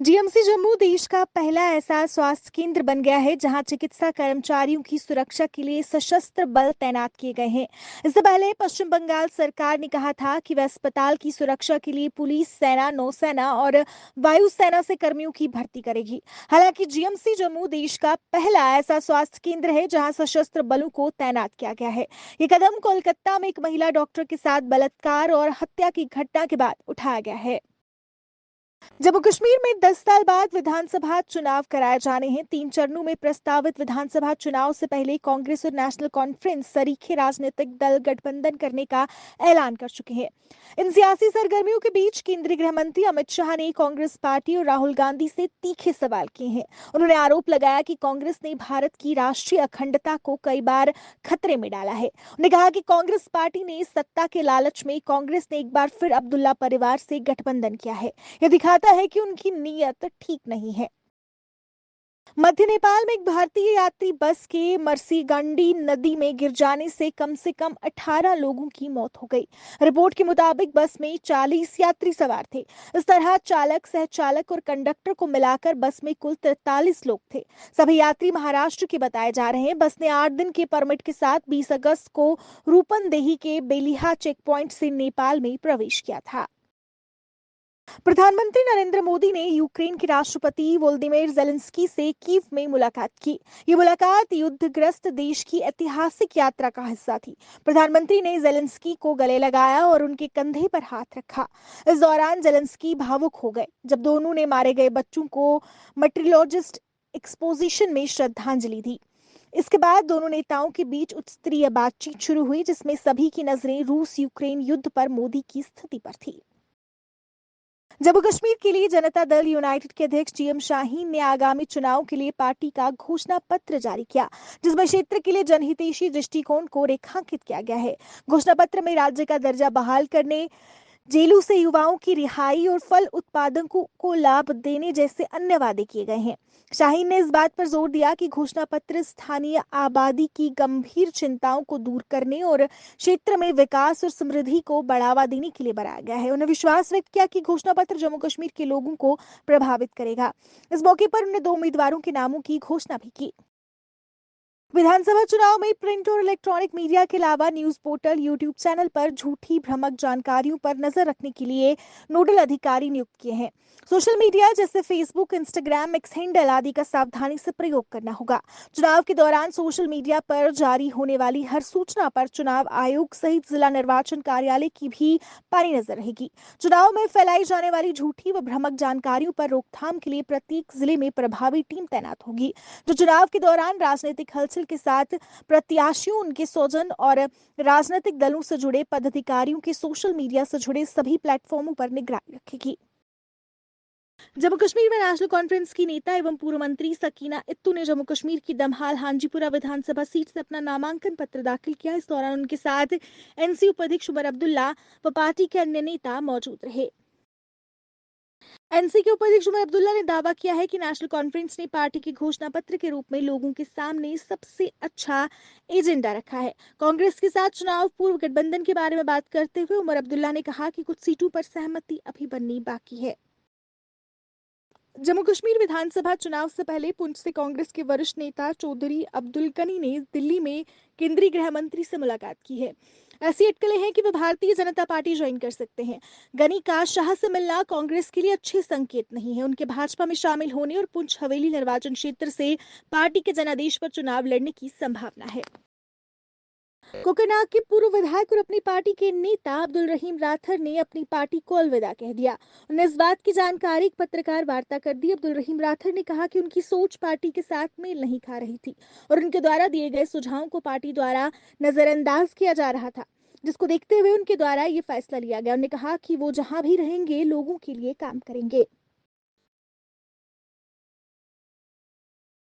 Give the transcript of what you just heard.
GMC Jammu देश का पहला ऐसा स्वास्थ्य केंद्र बन गया है जहां चिकित्सा कर्मचारियों की सुरक्षा के लिए सशस्त्र बल तैनात किए गए हैं। इससे पहले पश्चिम बंगाल सरकार ने कहा था कि वह अस्पताल की सुरक्षा के लिए पुलिस सेना, नौसेना और वायुसेना से कर्मियों की भर्ती करेगी। हालांकि जीएमसी जम्मू देश का पहला ऐसा स्वास्थ्य केंद्र है जहां सशस्त्र बलों को तैनात किया गया है। ये कदम कोलकाता में एक महिला डॉक्टर के साथ बलात्कार और हत्या की घटना के बाद उठाया गया है। जम्मू कश्मीर में 10 साल बाद विधानसभा चुनाव कराए जाने हैं। 3 चरणों में प्रस्तावित विधानसभा चुनाव से पहले कांग्रेस और नेशनल कॉन्फ्रेंस सरीखे राजनीतिक दल गठबंधन करने का ऐलान कर चुके हैं। इन सियासी सरगर्मियों के बीच केंद्रीय गृह मंत्री अमित शाह ने कांग्रेस पार्टी और राहुल गांधी से तीखे सवाल किए हैं। उन्होंने आरोप लगाया कि कांग्रेस ने भारत की राष्ट्रीय अखंडता को कई बार खतरे में डाला है। उन्होंने कहा कि कांग्रेस पार्टी ने सत्ता के लालच में कांग्रेस ने एक बार फिर अब्दुल्ला परिवार से गठबंधन किया है। यह दिखाता है कि उनकी नीयत ठीक नहीं है। मध्य नेपाल में एक भारतीय यात्री बस के मर्सीगंडी नदी में गिर जाने से कम 18 लोगों की मौत हो गई। रिपोर्ट के मुताबिक बस में 40 यात्री सवार थे। इस तरह चालक, सहचालक और कंडक्टर को मिलाकर बस में कुल 43 लोग थे। सभी यात्री महाराष्ट्र के बताए जा रहे हैं। बस ने 8 दिन के परमिट के साथ 20 अगस्त को रूपनदेही के बेलिहा चेक पॉइंट से नेपाल में प्रवेश किया था। प्रधानमंत्री नरेंद्र मोदी ने यूक्रेन के राष्ट्रपति वोलोदिमीर जेलेंस्की से कीव में मुलाकात की। ये मुलाकात युद्धग्रस्त देश की ऐतिहासिक यात्रा का हिस्सा थी। प्रधानमंत्री ने जेलेंस्की को गले लगाया और उनके कंधे पर हाथ रखा। इस दौरान जेलेंस्की भावुक हो गए जब दोनों ने मारे गए बच्चों को मटेरियोलॉजिस्ट एक्सपोजिशन में श्रद्धांजलि दी। इसके बाद दोनों नेताओं के बीच उच्च स्तरीय बातचीत शुरू हुई, जिसमें सभी की नजरें रूस यूक्रेन युद्ध पर मोदी की स्थिति पर थी। जम्मू कश्मीर के लिए जनता दल यूनाइटेड के अध्यक्ष जीएम शाहीन ने आगामी चुनाव के लिए पार्टी का घोषणा पत्र जारी किया, जिसमें क्षेत्र के लिए जनहितैषी दृष्टिकोण को रेखांकित किया गया है। घोषणा पत्र में राज्य का दर्जा बहाल करने, जेलों से युवाओं की रिहाई और फल उत्पादकों को लाभ देने जैसे अन्य वादे किए गए हैं। शाहीन ने इस बात पर जोर दिया कि घोषणा पत्र स्थानीय आबादी की गंभीर चिंताओं को दूर करने और क्षेत्र में विकास और समृद्धि को बढ़ावा देने के लिए बनाया गया है। उन्होंने विश्वास व्यक्त किया कि घोषणा पत्र जम्मू कश्मीर के लोगों को प्रभावित करेगा। इस मौके पर उन्होंने 2 उम्मीदवारों के नामों की घोषणा भी की। विधानसभा चुनाव में प्रिंट और इलेक्ट्रॉनिक मीडिया के अलावा न्यूज पोर्टल, यूट्यूब चैनल पर झूठी भ्रामक जानकारियों पर नजर रखने के लिए नोडल अधिकारी नियुक्त किए हैं। सोशल मीडिया जैसे फेसबुक, इंस्टाग्राम, एक्स हैंडल आदि का सावधानी से प्रयोग करना होगा। चुनाव के दौरान सोशल मीडिया पर जारी होने वाली हर सूचना पर चुनाव आयोग सहित जिला निर्वाचन कार्यालय की भी पैनी नजर रहेगी। चुनाव में फैलाई जाने वाली झूठी व भ्रामक जानकारियों पर रोकथाम के लिए प्रत्येक जिले में प्रभावी टीम तैनात होगी, जो चुनाव के दौरान राजनीतिक हलचल के साथ प्रत्याशियों, उनके स्वजन और राजनीतिक दलों से जुड़े पदाधिकारियों के सोशल मीडिया से जुड़े सभी प्लेटफॉर्मों पर निगरानी रखेगी। जम्मू कश्मीर में नेशनल कॉन्फ्रेंस की नेता एवं पूर्व मंत्री सकीना इत्तू ने जम्मू कश्मीर की दमहाल हांजीपुरा विधानसभा सीट से अपना नामांकन पत्र दाखिल किया। इस दौरान उनके साथ एनसी उपाध्यक्ष उमर अब्दुल्ला व पार्टी के अन्य नेता मौजूद रहे। एनसी के उपाध्यक्ष उमर अब्दुल्ला ने दावा किया है कि नेशनल कॉन्फ्रेंस ने पार्टी के घोषणा पत्र के रूप में लोगों के सामने सबसे अच्छा एजेंडा रखा है। कांग्रेस के साथ चुनाव पूर्व गठबंधन के बारे में बात करते हुए उमर अब्दुल्ला ने कहा कि कुछ सीटों पर सहमति अभी बननी बाकी है। जम्मू कश्मीर विधानसभा चुनाव से पहले पुंछ से कांग्रेस के वरिष्ठ नेता चौधरी अब्दुल गनी ने दिल्ली में केंद्रीय गृह मंत्री से मुलाकात की है। ऐसी अटकलें हैं कि वे भारतीय जनता पार्टी ज्वाइन कर सकते हैं। गनी का शाह से मिलना कांग्रेस के लिए अच्छे संकेत नहीं है। उनके भाजपा में शामिल होने और पुंछ हवेली निर्वाचन क्षेत्र से पार्टी के जनादेश पर चुनाव लड़ने की संभावना है। कोकरनाग के पूर्व विधायक और अपनी पार्टी के नेता अब्दुल रहीम राठौर ने अपनी पार्टी को अलविदा कह दिया। उन्हें इस बात की जानकारी एक पत्रकार वार्ता कर दी। अब्दुल रहीम राठौर ने कहा कि उनकी सोच पार्टी के साथ मेल नहीं खा रही थी और उनके द्वारा दिए गए सुझावों को पार्टी द्वारा नजरअंदाज किया जा रहा था, जिसको देखते हुए उनके द्वारा ये फैसला लिया गया। उन्होंने कहा कि वो जहां भी रहेंगे लोगों के लिए काम करेंगे।